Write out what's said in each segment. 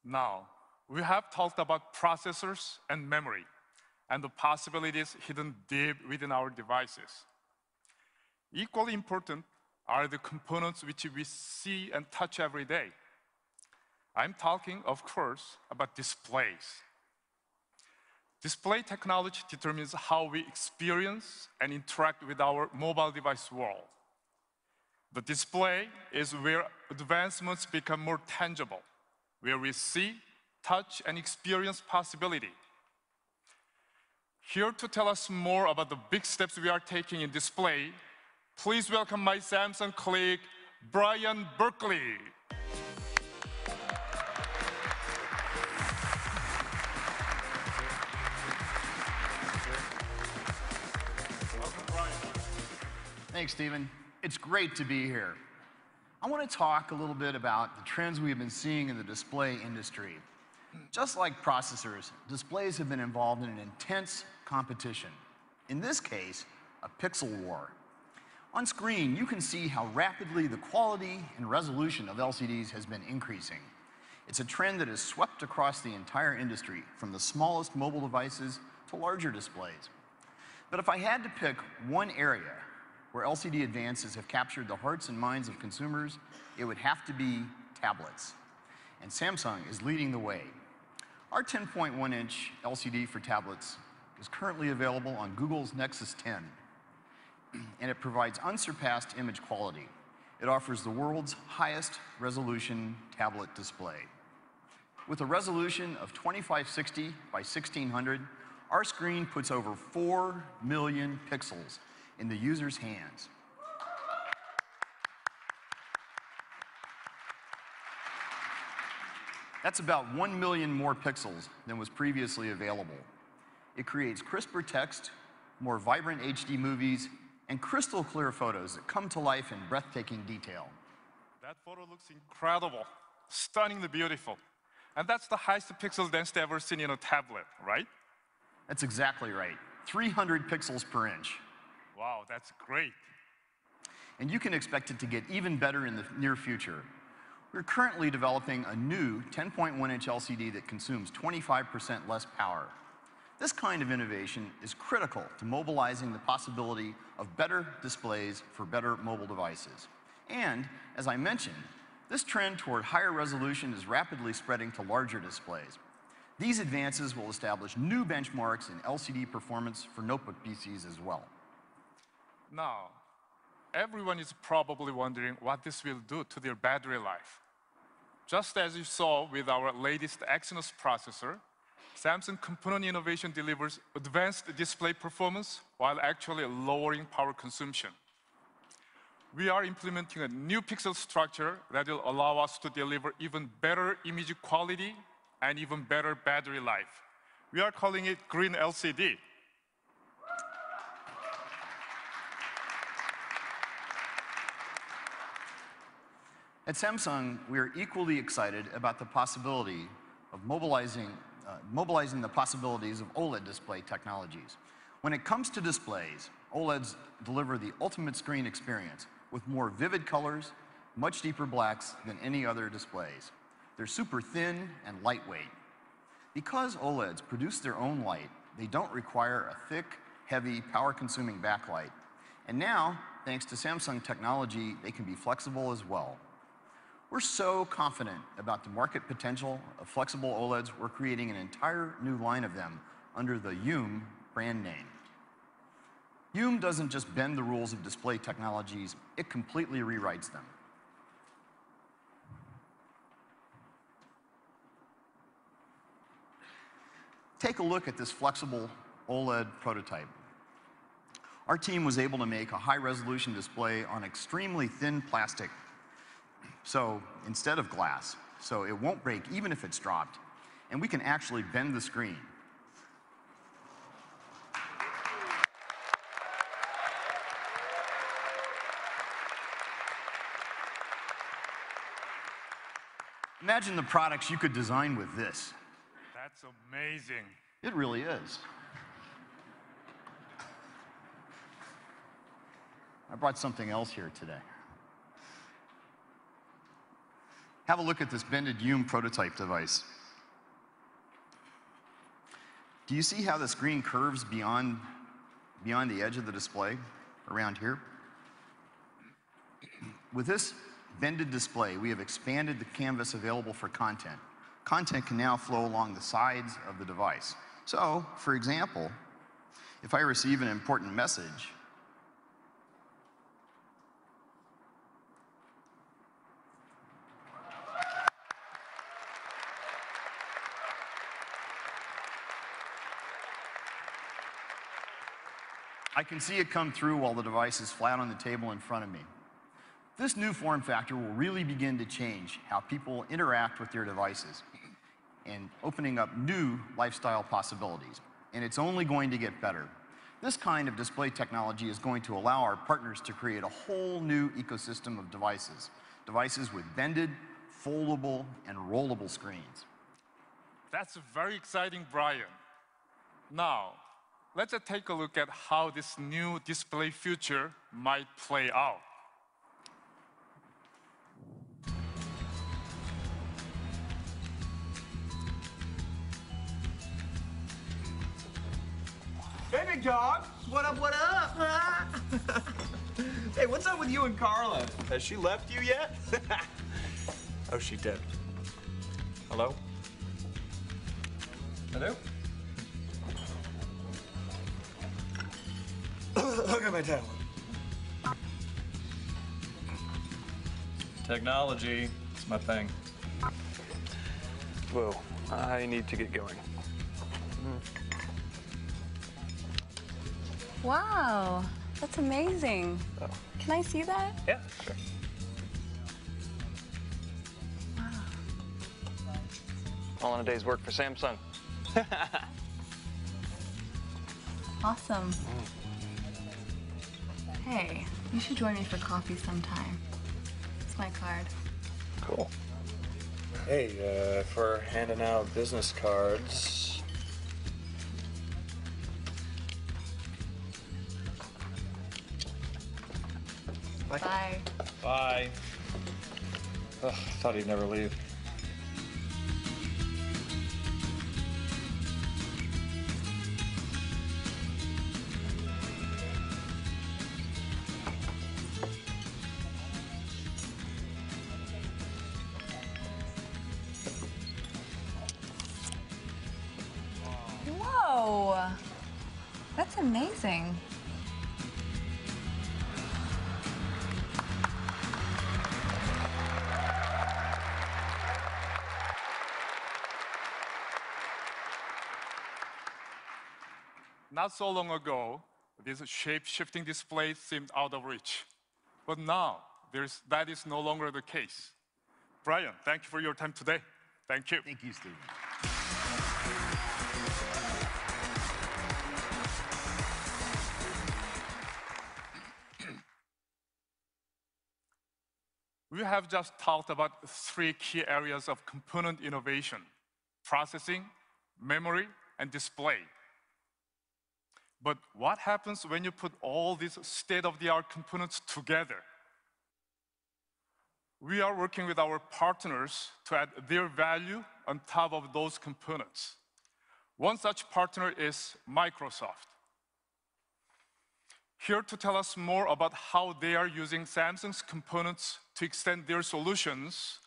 Now, we have talked about processors and memory, and the possibilities hidden deep within our devices. Equally important are the components which we see and touch every day. I'm talking, of course, about displays. Display technology determines how we experience and interact with our mobile device world. The display is where advancements become more tangible, where we see, touch, and experience possibility. Here to tell us more about the big steps we are taking in display, please welcome my Samsung colleague, Brian Berkeley. Welcome, Brian. Thanks, Stephen. It's great to be here. I want to talk a little bit about the trends we have been seeing in the display industry. Just like processors, displays have been involved in an intense competition. In this case, a pixel war. On screen, you can see how rapidly the quality and resolution of LCDs has been increasing. It's a trend that has swept across the entire industry, from the smallest mobile devices to larger displays. But if I had to pick one area where LCD advances have captured the hearts and minds of consumers, it would have to be tablets. And Samsung is leading the way. Our 10.1-inch LCD for tablets is currently available on Google's Nexus 10, and it provides unsurpassed image quality. It offers the world's highest resolution tablet display. With a resolution of 2560 by 1600, our screen puts over 4 million pixels in the user's hands. That's about 1 million more pixels than was previously available. It creates crisper text, more vibrant HD movies, and crystal clear photos that come to life in breathtaking detail. That photo looks incredible, stunningly beautiful. And that's the highest pixel density ever seen in a tablet, right? That's exactly right. 300 pixels per inch. Wow, that's great. And you can expect it to get even better in the near future. We're currently developing a new 10.1-inch LCD that consumes 25% less power. This kind of innovation is critical to mobilizing the possibility of better displays for better mobile devices. And, as I mentioned, this trend toward higher resolution is rapidly spreading to larger displays. These advances will establish new benchmarks in LCD performance for notebook PCs as well. Now, everyone is probably wondering what this will do to their battery life. Just as you saw with our latest Exynos processor, Samsung component innovation delivers advanced display performance while actually lowering power consumption. We are implementing a new pixel structure that will allow us to deliver even better image quality and even better battery life. We are calling it Green LCD. At Samsung, we are equally excited about the possibility of mobilizing the possibilities of OLED display technologies. When it comes to displays, OLEDs deliver the ultimate screen experience with more vivid colors, much deeper blacks than any other displays. They're super thin and lightweight. Because OLEDs produce their own light, they don't require a thick, heavy, power-consuming backlight. And now, thanks to Samsung technology, they can be flexible as well. We're so confident about the market potential of flexible OLEDs, we're creating an entire new line of them under the Youm brand name. Youm doesn't just bend the rules of display technologies, it completely rewrites them. Take a look at this flexible OLED prototype. Our team was able to make a high-resolution display on extremely thin plastic, so instead of glass, so it won't break even if it's dropped, and we can actually bend the screen. Imagine the products you could design with this. That's amazing. It really is. I brought something else here today. Have a look at this bended Youm prototype device. Do you see how the screen curves beyond the edge of the display around here? With this bended display, we have expanded the canvas available for content. Content can now flow along the sides of the device. So, for example, if I receive an important message, I can see it come through while the device is flat on the table in front of me. This new form factor will really begin to change how people interact with their devices and opening up new lifestyle possibilities. And it's only going to get better. This kind of display technology is going to allow our partners to create a whole new ecosystem of devices. Devices with bended, foldable, and rollable screens. That's very exciting, Brian. Now, let's take a look at how this new display feature might play out. Hey, big dog. What up, what up? Hey, what's up with you and Carla? Has she left you yet? Oh, she did. Hello? Hello? Look at my tablet. Technology, it's my thing. Whoa, I need to get going. Wow, that's amazing. Oh. Can I see that? Yeah, sure. Wow. All in a day's work for Samsung. Awesome. Hey, you should join me for coffee sometime. It's my card. Cool. Hey, if we're handing out business cards. Bye. Bye. Ugh, I thought he'd never leave. Whoa, that's amazing. Not so long ago, this shape-shifting display seemed out of reach. But now, that is no longer the case. Brian, thank you for your time today. Thank you. Thank you, Stephen. We have just talked about 3 key areas of component innovation: processing, memory, and display. But what happens when you put all these state-of-the-art components together? We are working with our partners to add their value on top of those components. One such partner is Microsoft. Here to tell us more about how they are using Samsung's components to extend their solutions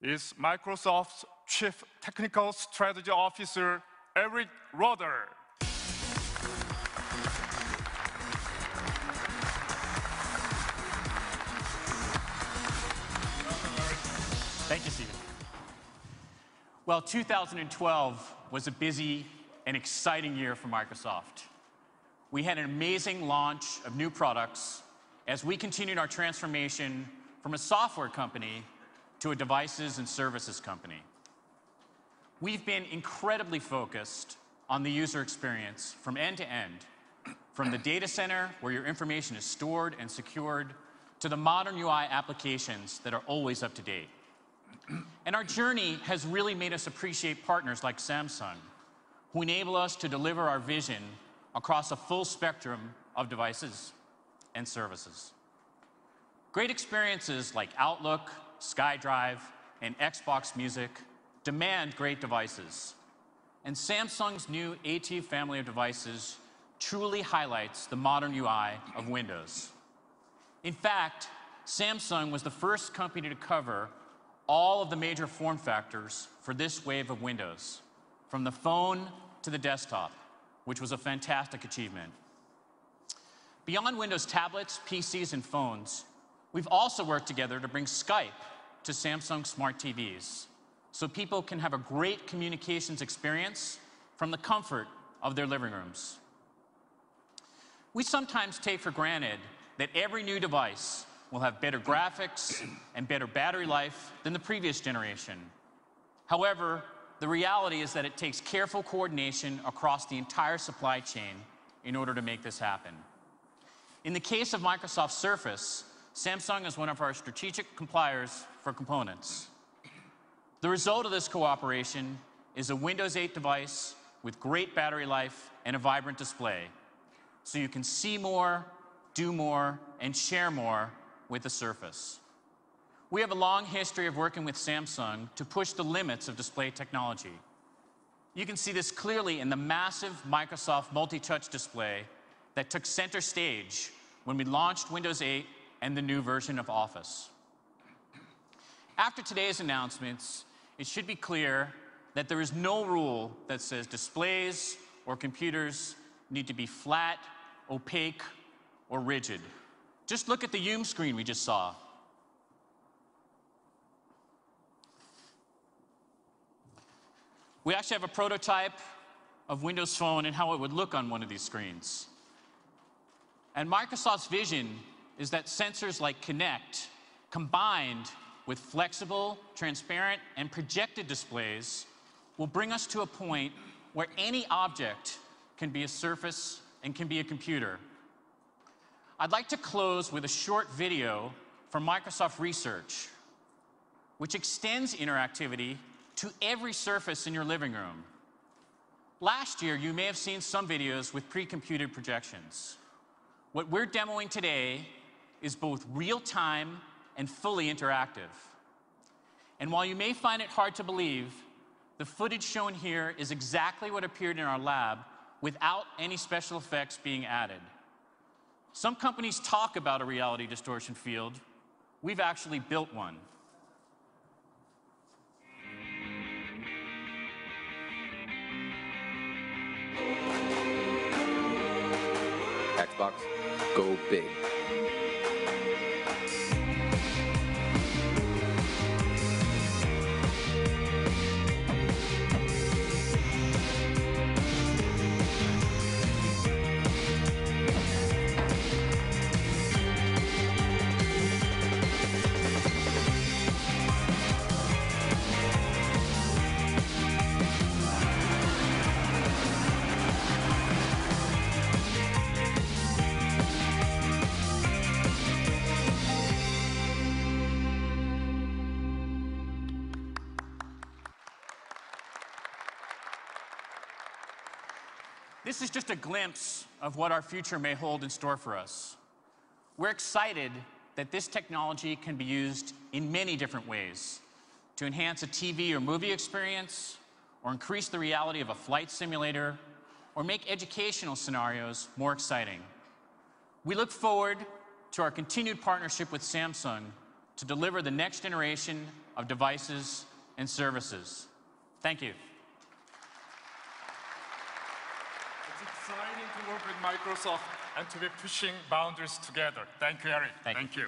is Microsoft's Chief Technical Strategy Officer, Eric Roeder. Thank you, Stephen. Well, 2012 was a busy and exciting year for Microsoft. We had an amazing launch of new products as we continued our transformation from a software company to a devices and services company. We've been incredibly focused on the user experience from end to end, from the data center where your information is stored and secured, to the modern UI applications that are always up to date. And our journey has really made us appreciate partners like Samsung, who enable us to deliver our vision across a full spectrum of devices and services. Great experiences like Outlook, SkyDrive, and Xbox Music demand great devices. and Samsung's new A2 family of devices truly highlights the modern UI of Windows. In fact, Samsung was the first company to cover all of the major form factors for this wave of Windows, from the phone to the desktop, which was a fantastic achievement. Beyond Windows tablets, PCs, and phones, we've also worked together to bring Skype to Samsung smart TVs, so people can have a great communications experience from the comfort of their living rooms. We sometimes take for granted that every new device will have better graphics and better battery life than the previous generation. However, the reality is that it takes careful coordination across the entire supply chain in order to make this happen. In the case of Microsoft Surface, Samsung is one of our strategic suppliers for components. The result of this cooperation is a Windows 8 device with great battery life and a vibrant display, so you can see more, do more, and share more with the Surface. We have a long history of working with Samsung to push the limits of display technology. You can see this clearly in the massive Microsoft multi-touch display that took center stage when we launched Windows 8 and the new version of Office. After today's announcements, it should be clear that there is no rule that says displays or computers need to be flat, opaque, or rigid. Just look at the Yum screen we just saw. We actually have a prototype of Windows Phone and how it would look on one of these screens. And Microsoft's vision is that sensors like Kinect, combined with flexible, transparent, and projected displays, will bring us to a point where any object can be a surface and can be a computer. I'd like to close with a short video from Microsoft Research, which extends interactivity to every surface in your living room. Last year, you may have seen some videos with pre-computed projections. What we're demoing today is both real-time and fully interactive. And while you may find it hard to believe, the footage shown here is exactly what appeared in our lab without any special effects being added. Some companies talk about a reality distortion field. We've actually built one. Xbox, go big. This is just a glimpse of what our future may hold in store for us. We're excited that this technology can be used in many different ways to enhance a TV or movie experience, or increase the reality of a flight simulator, or make educational scenarios more exciting. We look forward to our continued partnership with Samsung to deliver the next generation of devices and services. Thank you. It's exciting to work with Microsoft and to be pushing boundaries together. Thank you, Eric. Thank you.